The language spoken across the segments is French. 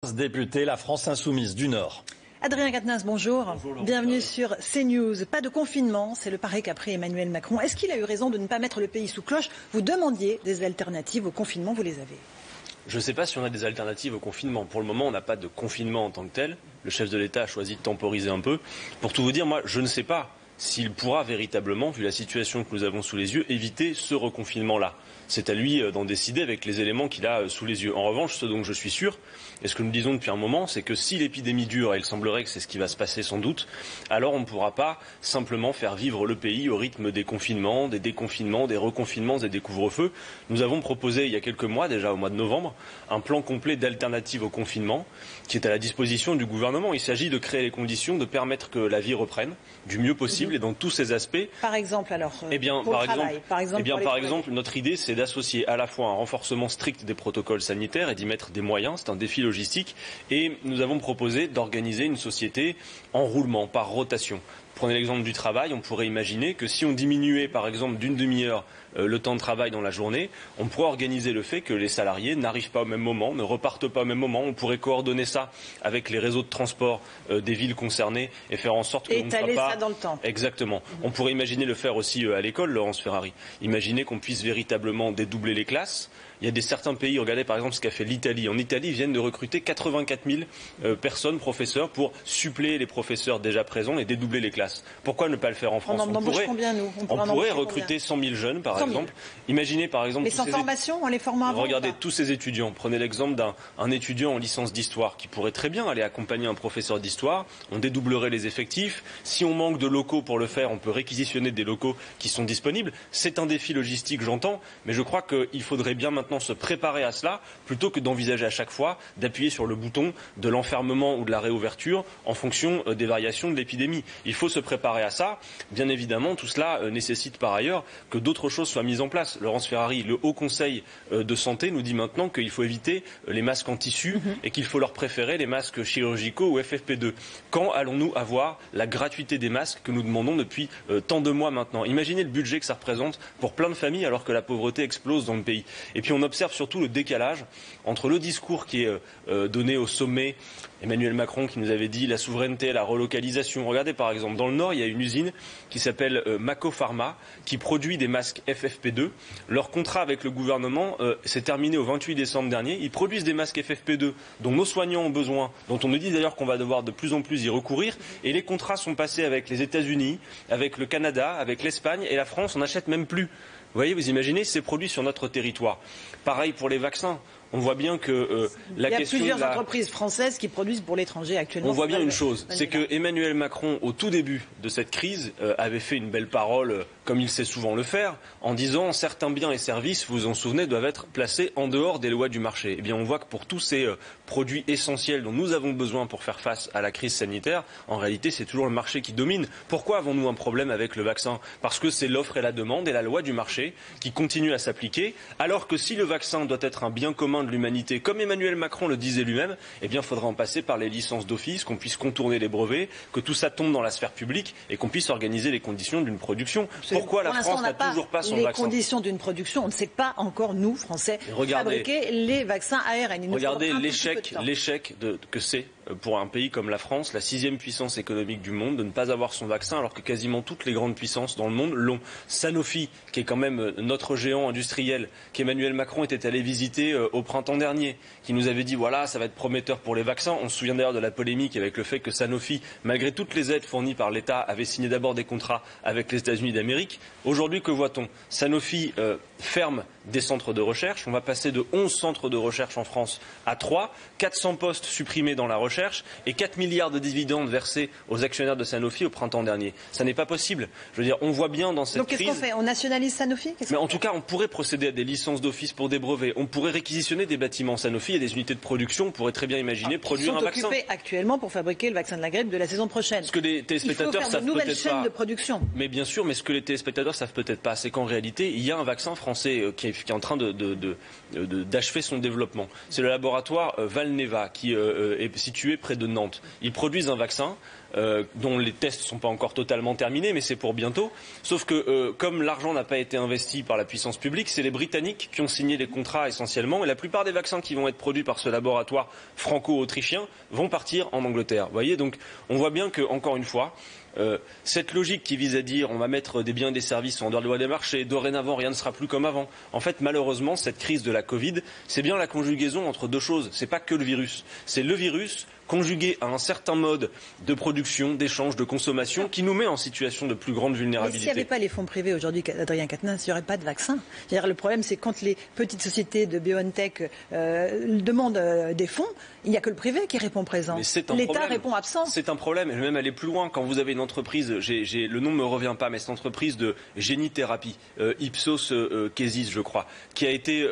Député, la France Insoumise du Nord. Adrien Quatennens, bonjour. Bienvenue sur CNews. Pas de confinement, c'est le pari qu'a pris Emmanuel Macron. Est-ce qu'il a eu raison de ne pas mettre le pays sous cloche? Vous demandiez des alternatives au confinement, vous les avez? Je ne sais pas si on a des alternatives au confinement. Pour le moment, on n'a pas de confinement en tant que tel. Le chef de l'État a choisi de temporiser un peu. Pour tout vous dire, moi, je ne sais pas s'il pourra véritablement, vu la situation que nous avons sous les yeux, éviter ce reconfinement-là. C'est à lui d'en décider avec les éléments qu'il a sous les yeux. En revanche, ce dont je suis sûr, et ce que nous disons depuis un moment, c'est que si l'épidémie dure, et il semblerait que c'est ce qui va se passer sans doute, alors on ne pourra pas simplement faire vivre le pays au rythme des confinements, des déconfinements, des reconfinements et des couvre-feux. Nous avons proposé il y a quelques mois, déjà au mois de novembre, un plan complet d'alternatives au confinement qui est à la disposition du gouvernement. Il s'agit de créer les conditions, de permettre que la vie reprenne du mieux possible et dans tous ses aspects. Par exemple, alors, par exemple, notre idée, c'est d'associer à la fois un renforcement strict des protocoles sanitaires et d'y mettre des moyens, c'est un défi logistique, et nous avons proposé d'organiser une société en roulement, par rotation. Prenez l'exemple du travail, on pourrait imaginer que si on diminuait par exemple d'une demi-heure le temps de travail dans la journée, on pourrait organiser le fait que les salariés n'arrivent pas au même moment, ne repartent pas au même moment. On pourrait coordonner ça avec les réseaux de transport des villes concernées et faire en sorte que l'on ne soit pas... ça dans le temps. Exactement. On pourrait imaginer le faire aussi à l'école, Laurence Ferrari. Imaginez qu'on puisse véritablement dédoubler les classes. Il y a certains pays, regardez par exemple ce qu'a fait l'Italie. En Italie, ils viennent de recruter 84 000 personnes, professeurs, pour suppléer les professeurs déjà présents et dédoubler les classes. Pourquoi ne pas le faire en France? On pourrait recruter 100 000 jeunes, par exemple. Imaginez par exemple... Mais sans formation, en les formant avant. Regardez tous ces étudiants. Prenez l'exemple d'un étudiant en licence d'histoire qui pourrait très bien aller accompagner un professeur d'histoire. On dédoublerait les effectifs. Si on manque de locaux pour le faire, on peut réquisitionner des locaux qui sont disponibles. C'est un défi logistique, j'entends, mais je crois qu'il faudrait bien maintenant se préparer à cela plutôt que d'envisager à chaque fois d'appuyer sur le bouton de l'enfermement ou de la réouverture en fonction des variations de l'épidémie. Il faut se préparer à ça. Bien évidemment, tout cela nécessite par ailleurs que d'autres choses soient mises en place. Laurence Ferrari, le Haut Conseil de santé nous dit maintenant qu'il faut éviter les masques en tissu et qu'il faut leur préférer les masques chirurgicaux ou FFP2. Quand allons-nous avoir la gratuité des masques que nous demandons depuis tant de mois maintenant? Imaginez le budget que ça représente pour plein de familles alors que la pauvreté explose dans le pays. Et puis on observe surtout le décalage entre le discours qui est donné au sommet, Emmanuel Macron qui nous avait dit la souveraineté, la relocalisation. Regardez par exemple, dans le Nord, il y a une usine qui s'appelle Mako Pharma qui produit des masques FFP2. Leur contrat avec le gouvernement s'est terminé au 28 décembre dernier. Ils produisent des masques FFP2 dont nos soignants ont besoin, dont on nous dit d'ailleurs qu'on va devoir de plus en plus y recourir. Et les contrats sont passés avec les États-Unis, avec le Canada, avec l'Espagne et la France, on n'achète même plus. Vous voyez, vous imaginez, c'est produit sur notre territoire. Pareil pour les vaccins. On voit bien que la question... Il y a plusieurs entreprises françaises qui produisent pour l'étranger actuellement. On voit bien une chose, c'est que Emmanuel Macron, au tout début de cette crise, avait fait une belle parole, comme il sait souvent le faire, en disant certains biens et services, vous vous en souvenez, doivent être placés en dehors des lois du marché. Eh bien, on voit que pour tous ces produits essentiels dont nous avons besoin pour faire face à la crise sanitaire, en réalité, c'est toujours le marché qui domine. Pourquoi avons-nous un problème avec le vaccin? Parce que c'est l'offre et la demande et la loi du marché qui continuent à s'appliquer, alors que si le vaccin doit être un bien commun de l'humanité, comme Emmanuel Macron le disait lui-même, eh bien, il faudra en passer par les licences d'office, qu'on puisse contourner les brevets, que tout ça tombe dans la sphère publique et qu'on puisse organiser les conditions d'une production. Pourquoi la France n'a toujours pas son vaccin? Les conditions d'une production, on ne sait pas encore, nous, Français, fabriquer les vaccins ARN. Regardez l'échec que c'est pour un pays comme la France, la 6e puissance économique du monde, de ne pas avoir son vaccin alors que quasiment toutes les grandes puissances dans le monde l'ont. Sanofi, qui est quand même notre géant industriel, qu'Emmanuel Macron était allé visiter au printemps dernier, qui nous avait dit voilà, ça va être prometteur pour les vaccins. On se souvient d'ailleurs de la polémique avec le fait que Sanofi, malgré toutes les aides fournies par l'État, avait signé d'abord des contrats avec les États-Unis d'Amérique. Aujourd'hui, que voit-on? Sanofi ferme des centres de recherche. On va passer de 11 centres de recherche en France à 3, 400 postes supprimés dans la recherche et 4 milliards de dividendes versés aux actionnaires de Sanofi au printemps dernier. Ça n'est pas possible. Je veux dire, on voit bien dans cette crise... Donc qu'est-ce qu'on fait? On nationalise Sanofi? Mais en tout cas, on pourrait procéder à des licences d'office pour des brevets. On pourrait réquisitionner des bâtiments Sanofi et des unités de production. On pourrait très bien imaginer produire un vaccin. Ils sont occupés actuellement pour fabriquer le vaccin de la grippe de la saison prochaine. Ce que les téléspectateurs savent peut-être pas. Il faut faire de nouvelles chaînes de production. Mais bien sûr, mais ce que les téléspectateurs savent peut-être pas, c'est qu'en réalité, il y a un vaccin français qui qui est en train d'achever son développement. C'est le laboratoire Valneva qui est situé près de Nantes. Ils produisent un vaccin dont les tests ne sont pas encore totalement terminés, mais c'est pour bientôt. Sauf que comme l'argent n'a pas été investi par la puissance publique, c'est les Britanniques qui ont signé les contrats essentiellement, et la plupart des vaccins qui vont être produits par ce laboratoire franco-autrichien vont partir en Angleterre. Vous voyez, donc on voit bien que, encore une fois, cette logique qui vise à dire on va mettre des biens et des services en dehors de la loi des marchés, dorénavant rien ne sera plus comme avant. En fait, malheureusement, cette crise de la Covid, c'est bien la conjugaison entre deux choses. C'est pas que le virus, c'est le virus conjugué à un certain mode de production, d'échange, de consommation qui nous met en situation de plus grande vulnérabilité. Mais s'il n'y avait pas les fonds privés aujourd'hui, Adrien Quatennens, il n'y aurait pas de vaccin. C'est-à-dire, le problème, c'est quand les petites sociétés de BioNTech demandent des fonds, il n'y a que le privé qui répond présent. L'État répond absent. C'est un problème, et je vais même aller plus loin. Quand vous avez une entreprise, le nom ne me revient pas, mais cette entreprise de génie-thérapie, Ipsos Kesis, je crois, qui a été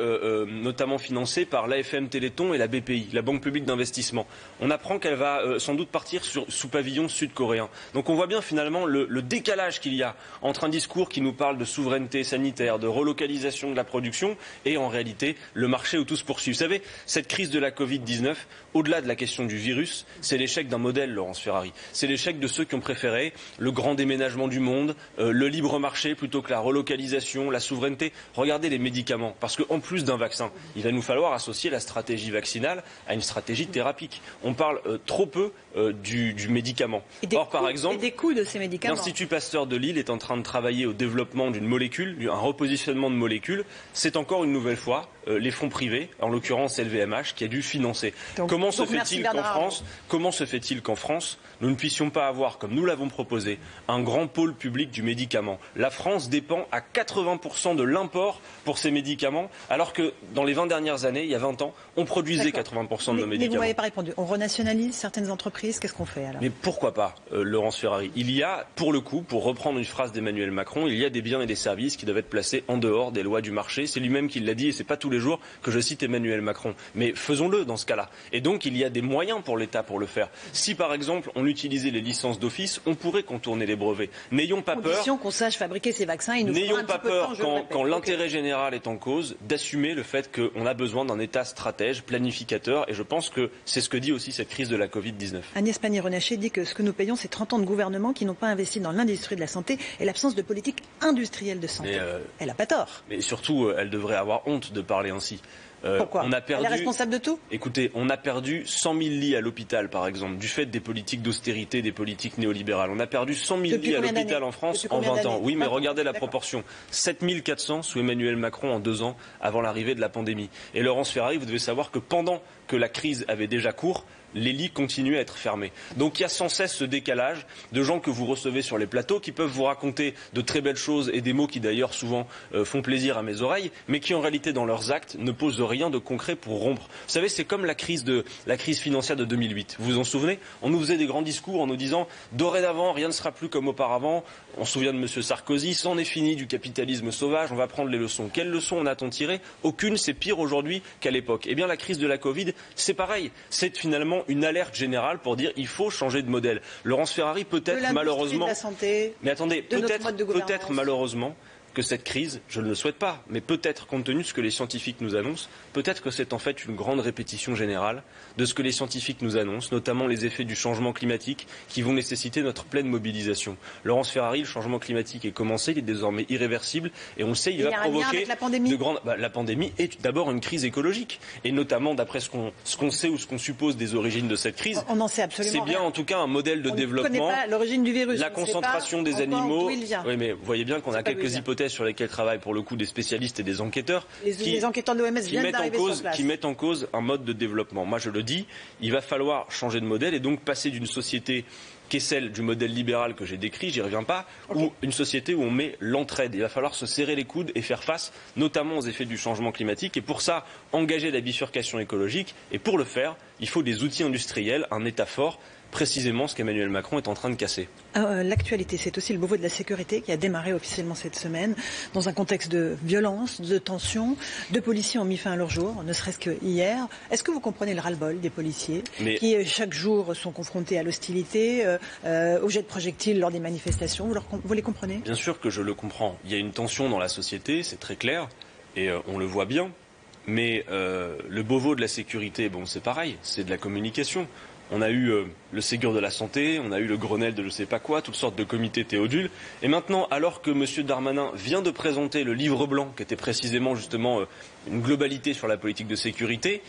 notamment financée par l'AFM Téléthon et la BPI, la Banque publique d'investissement. On apprend qu'elle va sans doute partir sous pavillon sud-coréen. Donc on voit bien finalement le décalage qu'il y a entre un discours qui nous parle de souveraineté sanitaire, de relocalisation de la production, et en réalité le marché où tout se poursuit. Vous savez, cette crise de la Covid-19, au-delà de la question du virus, c'est l'échec d'un modèle, Laurence Ferrari. C'est l'échec de ceux qui ont préféré le grand déménagement du monde, le libre marché plutôt que la relocalisation, la souveraineté. Regardez les médicaments, parce qu'en plus d'un vaccin, il va nous falloir associer la stratégie vaccinale à une stratégie thérapeutique. On parle trop peu du médicament. Or, par exemple, des coûts de ces médicaments. L'Institut Pasteur de Lille est en train de travailler au développement d'une molécule, un repositionnement de molécules. C'est encore une nouvelle fois les fonds privés, en l'occurrence LVMH, qui a dû financer. Comment se fait-il qu'en France, nous ne puissions pas avoir, comme nous l'avons proposé, un grand pôle public du médicament? La France dépend à 80% de l'import pour ces médicaments, alors que dans les 20 dernières années, il y a 20 ans, on produisait 80% de nos médicaments. Mais vous m'avez pas répondu. On renationalise certaines entreprises, qu'est-ce qu'on fait alors? Mais pourquoi pas, Laurence Ferrari? Il y a, pour le coup, pour reprendre une phrase d'Emmanuel Macron, il y a des biens et des services qui doivent être placés en dehors des lois du marché. C'est lui-même qui l'a dit, et c'est pas tous les jours que je cite Emmanuel Macron. Mais faisons-le dans ce cas-là. Et donc, il y a des moyens pour l'État pour le faire. Si, par exemple, on utilisait les licences d'office, on pourrait contourner les brevets. N'ayons pas peur. Qu'on sache fabriquer ces vaccins, n'ayons pas peur quand l'intérêt général est en cause, d'assumer le fait qu'on a besoin d'un État stratège, planificateur, et je pense que c'est ce que dit aussi cette crise de la Covid-19. Agnès Pannier-Runacher dit que ce que nous payons, c'est 30 ans de gouvernement qui n'ont pas investi dans l'industrie de la santé et l'absence de politique industrielle de santé. Elle n'a pas tort. Mais surtout, elle devrait avoir honte de parler ainsi. Pourquoi? Elle est responsable de tout? Écoutez, on a perdu 100 000 lits à l'hôpital, par exemple, du fait des politiques d'austérité, des politiques néolibérales. On a perdu 100 000 lits à l'hôpital en France en 20 ans. Oui, mais regardez la proportion. 7 400 sous Emmanuel Macron en 2 ans avant l'arrivée de la pandémie. Et Laurence Ferrari, vous devez savoir que pendant que la crise avait déjà cours, les lits continuent à être fermés. Donc il y a sans cesse ce décalage de gens que vous recevez sur les plateaux qui peuvent vous raconter de très belles choses et des mots qui d'ailleurs souvent font plaisir à mes oreilles, mais qui en réalité dans leurs actes ne posent rien de concret pour rompre. Vous savez, c'est comme la crise financière de 2008. Vous vous en souvenez? On nous faisait des grands discours en nous disant dorénavant rien ne sera plus comme auparavant. On se souvient de M. Sarkozy, c'en est fini du capitalisme sauvage, on va prendre les leçons. Quelles leçons en a-t-on tiré? Aucune, c'est pire aujourd'hui qu'à l'époque. Eh bien la crise de la Covid, c'est pareil. C'est finalement une alerte générale pour dire il faut changer de modèle. Laurence Ferrari, peut-être malheureusement. De la santé, mais attendez, peut-être malheureusement que cette crise, je ne le souhaite pas, mais peut-être compte tenu de ce que les scientifiques nous annoncent, peut-être que c'est en fait une grande répétition générale de ce que les scientifiques nous annoncent, notamment les effets du changement climatique qui vont nécessiter notre pleine mobilisation. Laurence Ferrari, le changement climatique est commencé, il est désormais irréversible et on le sait, il va provoquer de grandes... La pandémie est d'abord une crise écologique et notamment d'après ce qu'on sait ou ce qu'on suppose des origines de cette crise. On n'en sait absolument rien. C'est bien en tout cas un modèle de développement. On ne connaît pas l'origine du virus. La concentration des animaux. Oui, mais vous voyez bien qu'on a quelques hypothèses sur lesquelles travaillent pour le coup des spécialistes et des enquêteurs les enquêteurs de l'OMS viennent d'arriver sur place. Qui mettent en cause un mode de développement. Moi je le dis, il va falloir changer de modèle et donc passer d'une société qui est celle du modèle libéral que j'ai décrit, j'y reviens pas, ou une société où on met l'entraide. Il va falloir se serrer les coudes et faire face notamment aux effets du changement climatique et pour ça engager la bifurcation écologique et pour le faire, il faut des outils industriels, un État fort, précisément ce qu'Emmanuel Macron est en train de casser. L'actualité, c'est aussi le Beauvau de la sécurité qui a démarré officiellement cette semaine dans un contexte de violence, de tension. 2 policiers ont mis fin à leur jour, ne serait-ce que hier. Est-ce que vous comprenez le ras-le-bol des policiers qui chaque jour sont confrontés à l'hostilité, au jet de projectiles lors des manifestations? Vous les comprenez? Bien sûr que je le comprends. Il y a une tension dans la société, c'est très clair. et on le voit bien. Mais le Beauvau de la sécurité, bon, c'est pareil, c'est de la communication. On a eu le Ségur de la santé, on a eu le Grenelle de je sais pas quoi, toutes sortes de comités Théodule. Et maintenant, alors que M. Darmanin vient de présenter le livre blanc, qui était précisément justement une globalité sur la politique de sécurité,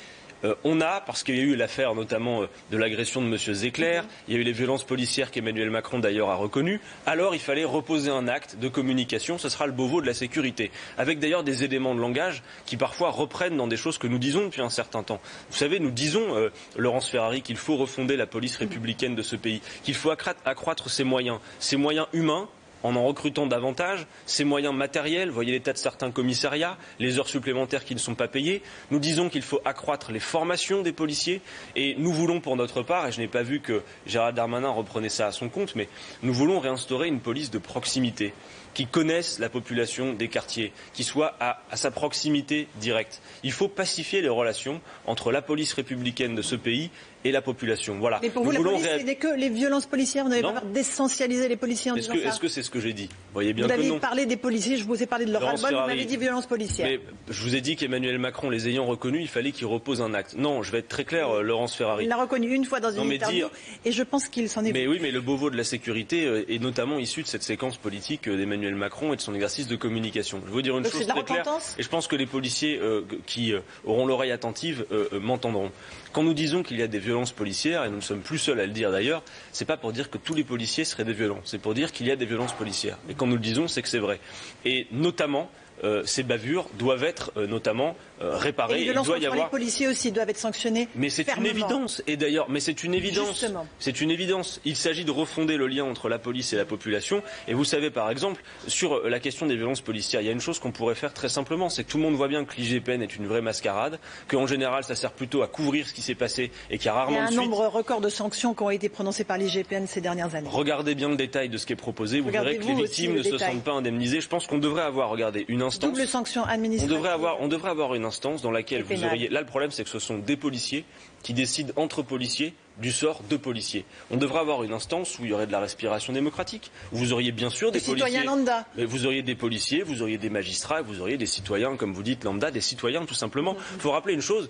on a, parce qu'il y a eu l'affaire notamment de l'agression de M. Zecler, il y a eu les violences policières qu'Emmanuel Macron d'ailleurs a reconnues, alors il fallait reposer un acte de communication, ce sera le Beauvau de la sécurité, avec d'ailleurs des éléments de langage qui parfois reprennent dans des choses que nous disons depuis un certain temps. Vous savez, nous disons, Laurence Ferrari, qu'il faut refonder la police républicaine de ce pays, qu'il faut accroître ses moyens humains, en recrutant davantage, ses moyens matériels, voyez l'état de certains commissariats, les heures supplémentaires qui ne sont pas payées. Nous disons qu'il faut accroître les formations des policiers et nous voulons pour notre part, et je n'ai pas vu que Gérald Darmanin reprenait ça à son compte, mais nous voulons réinstaurer une police de proximité qui connaisse la population des quartiers, qui soit à sa proximité directe. Il faut pacifier les relations entre la police républicaine de ce pays et la population. Voilà. Mais pour vous, la police, ce n'est que les violences policières. Vous n'avez pas d'essentialiser les policiers en disant ça. Est-ce que c'est ce que j'ai dit? Vous voyez bien que non. Vous avez parlé des policiers, je vous ai parlé de leur ras-le-bol, vous m'avez dit violences policières. Mais je vous ai dit qu'Emmanuel Macron, les ayant reconnus, il fallait qu'il repose un acte. Non, je vais être très clair, Laurence Ferrari. Il l'a reconnu une fois dans une interview, et je pense qu'il s'en est... Mais oui, mais le Beauvau de la sécurité est notamment issu de cette séquence politique d'Emmanuel Macron et de son exercice de communication. Je veux dire une chose très claire, et je pense que les policiers qui auront l'oreille attentive m'entendront. Quand nous disons qu'il y a des violences policières, et nous ne sommes plus seuls à le dire d'ailleurs, c'est pas pour dire que tous les policiers seraient des violents, c'est pour dire qu'il y a des violences policières. Et quand nous le disons, c'est que c'est vrai. Et notamment, ces bavures doivent être notamment réparées. Et les violences contre les policiers aussi doivent être sanctionnées. Mais c'est une évidence. Et d'ailleurs, mais c'est une évidence. Justement. C'est une évidence. Il s'agit de refonder le lien entre la police et la population. Et vous savez, par exemple, sur la question des violences policières, il y a une chose qu'on pourrait faire très simplement, c'est que tout le monde voit bien que l'IGPN est une vraie mascarade, qu'en général, ça sert plutôt à couvrir ce qui s'est passé et qu'il y a rarement de suite. Il y a un nombre record de sanctions qui ont été prononcées par l'IGPN ces dernières années. Regardez bien le détail de ce qui est proposé. Vous verrez que les victimes ne se sentent pas indemnisées. Je pense qu'on devrait avoir, regardez, une instance. Double sanction administrative. On devrait avoir une instance dans laquelle vous auriez. Là, le problème, c'est que ce sont des policiers qui décident entre policiers du sort de policiers. On devrait avoir une instance où il y aurait de la respiration démocratique. Vous auriez bien sûr des policiers. Citoyens lambda. Mais vous auriez des policiers, vous auriez des magistrats, vous auriez des citoyens, comme vous dites, lambda, des citoyens tout simplement. Il faut rappeler une chose,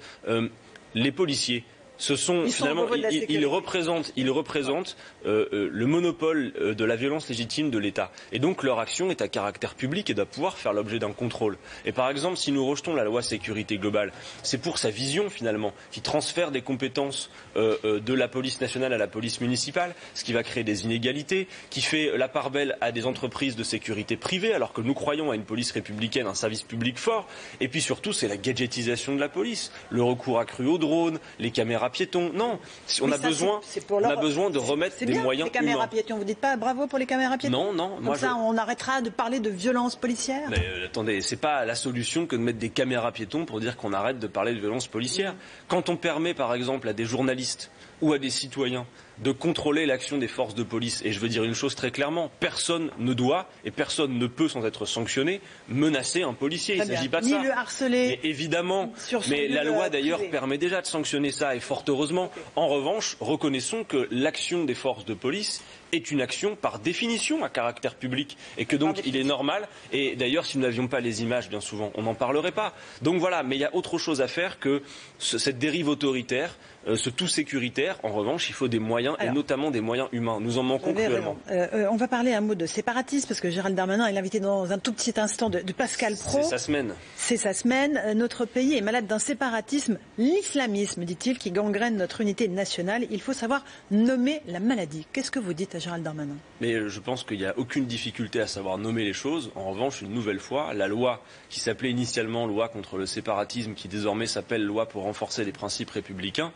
les policiers, ce sont finalement, ils représentent le monopole de la violence légitime de l'État. Et donc leur action est à caractère public et doit pouvoir faire l'objet d'un contrôle. Et par exemple, si nous rejetons la loi sécurité globale, c'est pour sa vision finalement, qui transfère des compétences de la police nationale à la police municipale, ce qui va créer des inégalités, qui fait la part belle à des entreprises de sécurité privées, alors que nous croyons à une police républicaine, un service public fort. Et puis surtout, c'est la gadgetisation de la police, le recours accru aux drones, les caméras piétons. Non, on a besoin de remettre des moyens les caméras piétons. Vous dites pas bravo pour les caméras piétons? Non. Comme ça, on arrêtera de parler de violence policière. Mais attendez, c'est pas la solution que de mettre des caméras piétons pour dire qu'on arrête de parler de violence policière. Quand on permet, par exemple, à des journalistes ou à des citoyens de contrôler l'action des forces de police. Et je veux dire une chose très clairement, personne ne doit et personne ne peut, sans être sanctionné, menacer un policier. Il ne s'agit pas de ça. Ni le harceler. Mais évidemment, mais la loi d'ailleurs permet déjà de sanctionner ça, et fort heureusement. En revanche, reconnaissons que l'action des forces de police est une action par définition à caractère public, et que donc il est normal, et d'ailleurs si nous n'avions pas les images bien souvent on n'en parlerait pas. Donc voilà, mais il y a autre chose à faire que cette dérive autoritaire, ce tout sécuritaire. En revanche, il faut des moyens, et notamment des moyens humains. Nous en manquons cruellement. On va parler un mot de séparatisme, parce que Gérald Darmanin est l'invité dans un tout petit instant de Pascal Praud. C'est sa semaine. C'est sa semaine. Notre pays est malade d'un séparatisme, l'islamisme, dit-il, qui gangrène notre unité nationale. Il faut savoir nommer la maladie. Qu'est-ce que vous dites à Gérald Darmanin? Mais je pense qu'il n'y a aucune difficulté à savoir nommer les choses. En revanche, une nouvelle fois, la loi qui s'appelait initialement loi contre le séparatisme, qui désormais s'appelle loi pour renforcer les principes républicains,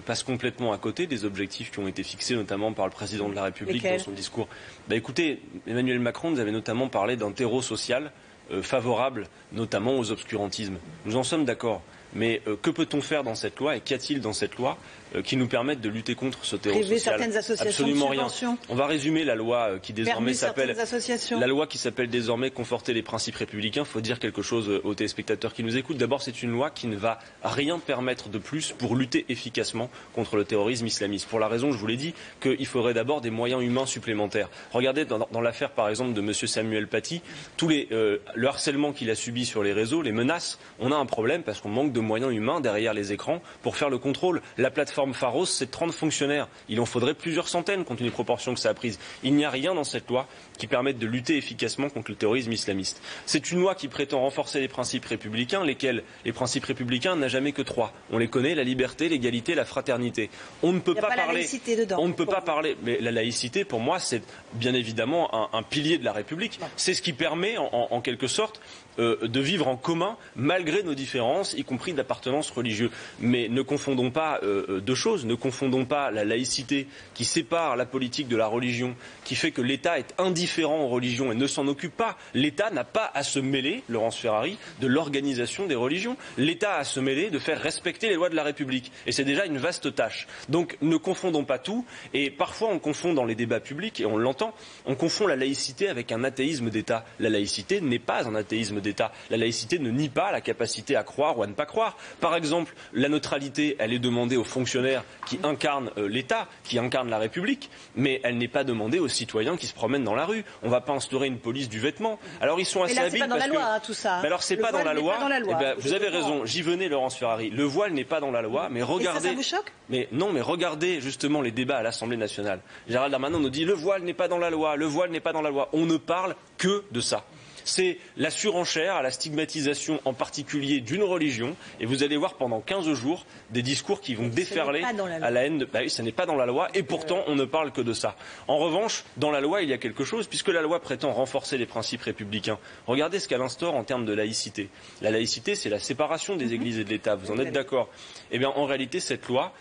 passe complètement à côté des objectifs qui ont été fixés notamment par le président de la République dans son discours. Écoutez, Emmanuel Macron nous avait notamment parlé d'un terreau social favorable notamment aux obscurantismes. Nous en sommes d'accord. Mais que peut-on faire dans cette loi, et qu'y a-t-il dans cette loi qui nous permettent de lutter contre ce terreau Priver social. certaines associations Absolument de rien. subventions. On va résumer la loi qui désormais s'appelle désormais conforter les principes républicains. Il faut dire quelque chose aux téléspectateurs qui nous écoutent. D'abord, c'est une loi qui ne va rien permettre de plus pour lutter efficacement contre le terrorisme islamiste. Pour la raison, je vous l'ai dit, qu'il faudrait d'abord des moyens humains supplémentaires. Regardez dans l'affaire, par exemple, de M. Samuel Paty, le harcèlement qu'il a subi sur les réseaux, les menaces, on a un problème parce qu'on manque de moyens humains derrière les écrans pour faire le contrôle. La plateforme Pharos, c'est 30 fonctionnaires. Il en faudrait plusieurs centaines compte tenu des proportions que ça a prises. Il n'y a rien dans cette loi qui permette de lutter efficacement contre le terrorisme islamiste. C'est une loi qui prétend renforcer les principes républicains, lesquels les principes républicains n'a jamais que 3. On les connaît, la liberté, l'égalité, la fraternité. On ne peut pas parler. La laïcité dedans, on ne peut pas parler. Mais la laïcité, pour moi, c'est bien évidemment un pilier de la République. C'est ce qui permet, en quelque sorte, de vivre en commun malgré nos différences, y compris d'appartenance religieuse. Mais ne confondons pas deux choses. Ne confondons pas la laïcité qui sépare la politique de la religion, qui fait que l'État est indifférent aux religions et ne s'en occupe pas. L'État n'a pas à se mêler, Laurence Ferrari, de l'organisation des religions. L'État a à se mêler de faire respecter les lois de la République. Et c'est déjà une vaste tâche. Donc ne confondons pas tout. Et parfois on confond dans les débats publics, et on l'entend, on confond la laïcité avec un athéisme d'État. La laïcité n'est pas un athéisme d'État. La laïcité ne nie pas la capacité à croire ou à ne pas croire. Par exemple, la neutralité, elle est demandée aux fonctionnaires qui incarnent l'État, qui incarnent la République, mais elle n'est pas demandée aux citoyens qui se promènent dans la rue. On ne va pas instaurer une police du vêtement. Alors ils sont assez habiles parce que... C'est pas dans la loi, tout ça. Mais alors c'est pas dans la loi. Eh ben, vous avez raison. J'y venais, Laurence Ferrari. Le voile n'est pas dans la loi, mais regardez. Et ça vous choque ? Mais non, mais regardez justement les débats à l'Assemblée nationale. Gérald Darmanin nous dit le voile n'est pas dans la loi, le voile n'est pas dans la loi. On ne parle que de ça. C'est la surenchère à la stigmatisation en particulier d'une religion, et vous allez voir pendant 15 jours des discours qui vont déferler à la haine. Oui, ça n'est pas dans la loi, et pourtant on ne parle que de ça. En revanche, dans la loi, il y a quelque chose, puisque la loi prétend renforcer les principes républicains. Regardez ce qu'elle instaure en termes de laïcité. La laïcité, c'est la séparation des églises et de l'État. Vous en êtes d'accord ? Eh bien, en réalité, cette loi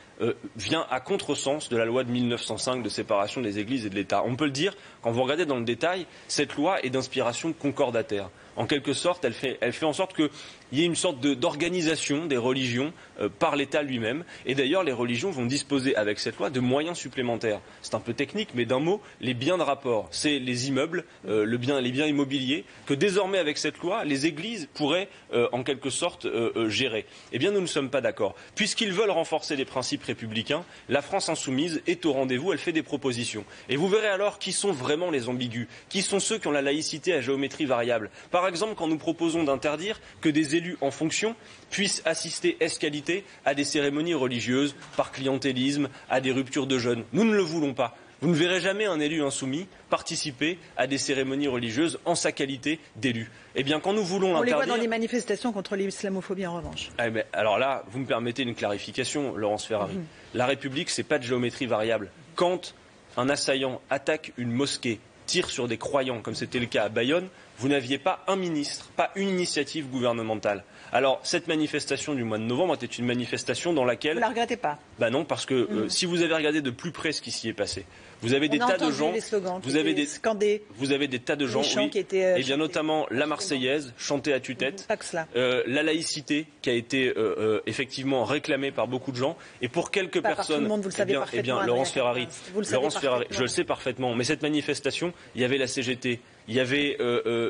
vient à contresens de la loi de 1905 de séparation des églises et de l'État. On peut le dire, quand vous regardez dans le détail, cette loi est d'inspiration concordataire. En quelque sorte, elle fait en sorte qu'il y ait une sorte d'organisation des religions par l'État lui-même. Et d'ailleurs, les religions vont disposer avec cette loi de moyens supplémentaires. C'est un peu technique, mais d'un mot, les biens de rapport. C'est les immeubles, les biens immobiliers, que désormais, avec cette loi, les églises pourraient en quelque sorte gérer. Eh bien, nous ne sommes pas d'accord. Puisqu'ils veulent renforcer les principes républicains, la France insoumise est au rendez-vous, elle fait des propositions. Et vous verrez alors qui sont vraiment les ambigus, qui sont ceux qui ont la laïcité à géométrie variable. Par exemple, quand nous proposons d'interdire que des élus en fonction puissent assister ès-qualité à des cérémonies religieuses, par clientélisme, à des ruptures de jeûne. Nous ne le voulons pas. Vous ne verrez jamais un élu insoumis participer à des cérémonies religieuses en sa qualité d'élu. Eh bien, quand nous voulons l'interdire... On les voit dans les manifestations contre l'islamophobie, en revanche. Eh bien, alors là, vous me permettez une clarification, Laurence Ferrari. La République, c'est pas de géométrie variable. Quand un assaillant attaque une mosquée, tire sur des croyants, comme c'était le cas à Bayonne, vous n'aviez pas un ministre, pas une initiative gouvernementale. Alors, cette manifestation du mois de novembre était une manifestation dans laquelle... Vous ne la regrettez pas ? Ben non, parce que si vous avez regardé de plus près ce qui s'y est passé, vous avez des tas de gens... Les slogans vous avez des scandés, vous avez des tas de gens, oui, qui étaient, et bien notamment la Marseillaise, chantée à tue-tête, pas que cela. La laïcité, qui a été effectivement réclamée par beaucoup de gens, et pour quelques pas personnes... Par tout le monde, vous le savez parfaitement. Laurence Ferrari, je le sais parfaitement, mais cette manifestation, il y avait la CGT, il y avait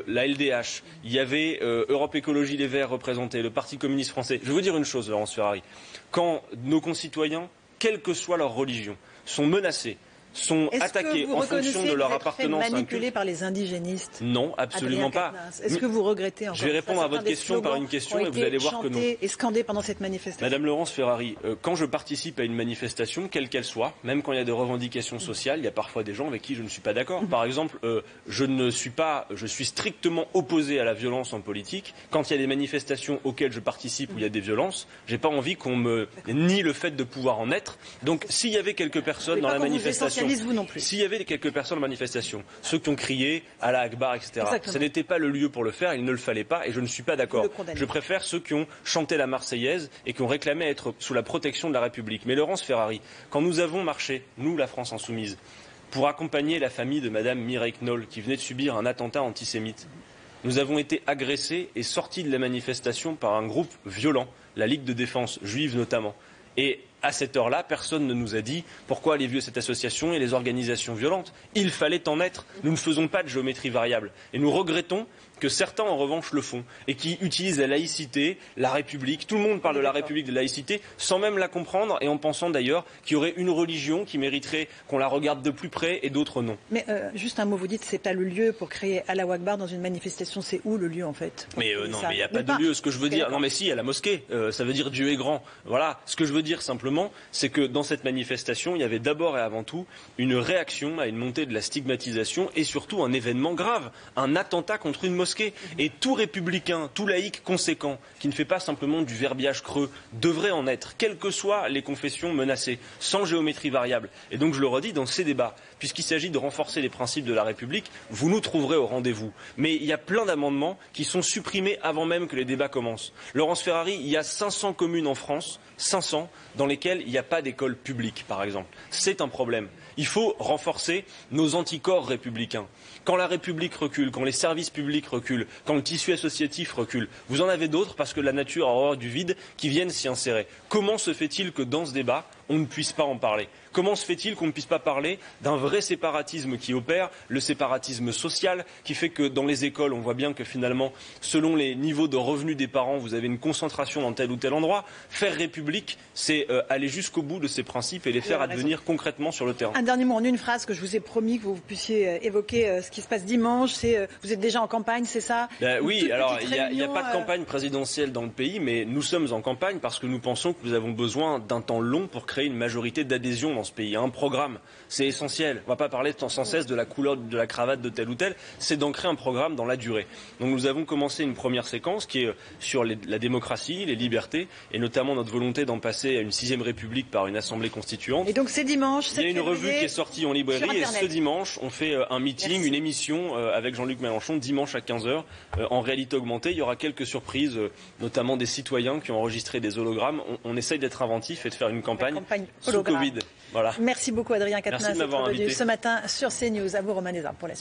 la LDH, il y avait Europe Écologie Les Verts représentés, le Parti communiste français. Je veux vous dire une chose, Laurence Ferrari. Quand nos concitoyens, quelle que soit leur religion, sont menacés, sont attaqués en fonction de leur appartenance à un culte. Manipulés par les indigénistes? Non, absolument pas. Est-ce que vous regrettez encore? Je vais répondre à votre question par une question et vous allez voir que non. Et scandés pendant cette manifestation. Madame Laurence Ferrari, quand je participe à une manifestation, quelle qu'elle soit, même quand il y a des revendications sociales, il y a parfois des gens avec qui je ne suis pas d'accord. Par exemple, je suis strictement opposé à la violence en politique. Quand il y a des manifestations auxquelles je participe où il y a des violences, j'ai pas envie qu'on me nie le fait de pouvoir en être. Donc, s'il y avait quelques personnes dans la manifestation, s'il y avait quelques personnes en manifestation, ceux qui ont crié Allah Akbar, etc., ce n'était pas le lieu pour le faire, il ne le fallait pas, et je ne suis pas d'accord. Je préfère ceux qui ont chanté la Marseillaise et qui ont réclamé être sous la protection de la République. Mais Laurence Ferrari, quand nous avons marché, nous, la France insoumise, pour accompagner la famille de Madame Mireille Knoll, qui venait de subir un attentat antisémite, nous avons été agressés et sortis de la manifestation par un groupe violent, la Ligue de défense juive notamment. Et À cette heure-là, personne ne nous a dit pourquoi aller vieux cette association et les organisations violentes. Il fallait en être. Nous ne faisons pas de géométrie variable. Et nous regrettons que certains, en revanche, le font et qui utilisent la laïcité, la République. Tout le monde parle de la République, de la laïcité, sans même la comprendre et en pensant d'ailleurs qu'il y aurait une religion qui mériterait qu'on la regarde de plus près et d'autres non. Mais juste un mot, vous dites que c'est pas le lieu pour créer Allahu Akbar dans une manifestation. C'est où le lieu en fait? Mais non, mais il n'y a pas de lieu. Ce que je veux dire, non mais si, il y a la mosquée. Ça veut dire Dieu est grand. Voilà. Ce que je veux dire simplement, c'est que dans cette manifestation, il y avait d'abord et avant tout une réaction à une montée de la stigmatisation et surtout un événement grave, un attentat contre une mosquée. Et tout républicain, tout laïc conséquent, qui ne fait pas simplement du verbiage creux, devrait en être, quelles que soient les confessions menacées, sans géométrie variable. Et donc je le redis, dans ces débats, puisqu'il s'agit de renforcer les principes de la République, vous nous trouverez au rendez-vous. Mais il y a plein d'amendements qui sont supprimés avant même que les débats commencent. Laurence Ferrari, il y a 500 communes en France, 500, dans lesquelles il n'y a pas d'école publique, par exemple. C'est un problème. Il faut renforcer nos anticorps républicains. Quand la République recule, quand les services publics reculent, quand le tissu associatif recule, vous en avez d'autres parce que la nature a horreur du vide qui viennent s'y insérer. Comment se fait-il que dans ce débat, on ne puisse pas en parler? Comment se fait-il qu'on ne puisse pas parler d'un vrai séparatisme qui opère, le séparatisme social, qui fait que dans les écoles, on voit bien que finalement, selon les niveaux de revenus des parents, vous avez une concentration dans tel ou tel endroit. Faire République, c'est aller jusqu'au bout de ces principes et les faire advenir concrètement sur le terrain. Un dernier mot en une phrase que je vous ai promis que vous puissiez évoquer ce qui se passe dimanche. Vous êtes déjà en campagne, c'est ça? Oui, alors il n'y a pas de campagne présidentielle dans le pays, mais nous sommes en campagne parce que nous pensons que nous avons besoin d'un temps long pour créer une majorité d'adhésion dans ce pays. Un programme, c'est essentiel. On ne va pas parler sans cesse de la couleur de la cravate de tel ou tel, c'est d'ancrer un programme dans la durée. Donc nous avons commencé une première séquence qui est sur la démocratie, les libertés, et notamment notre volonté d'en passer à une 6e République par une assemblée constituante. Et donc c'est dimanche. Il y a une revue qui est sortie en librairie et ce dimanche, on fait un meeting, une émission avec Jean-Luc Mélenchon, dimanche à 15h, en réalité augmentée. Il y aura quelques surprises, notamment des citoyens qui ont enregistré des hologrammes. On essaye d'être inventif et de faire une campagne sous Covid. Voilà. Merci beaucoup Adrien Quatennens d'être venu ce matin sur CNews. À vous Romain Desarmes pour la suite.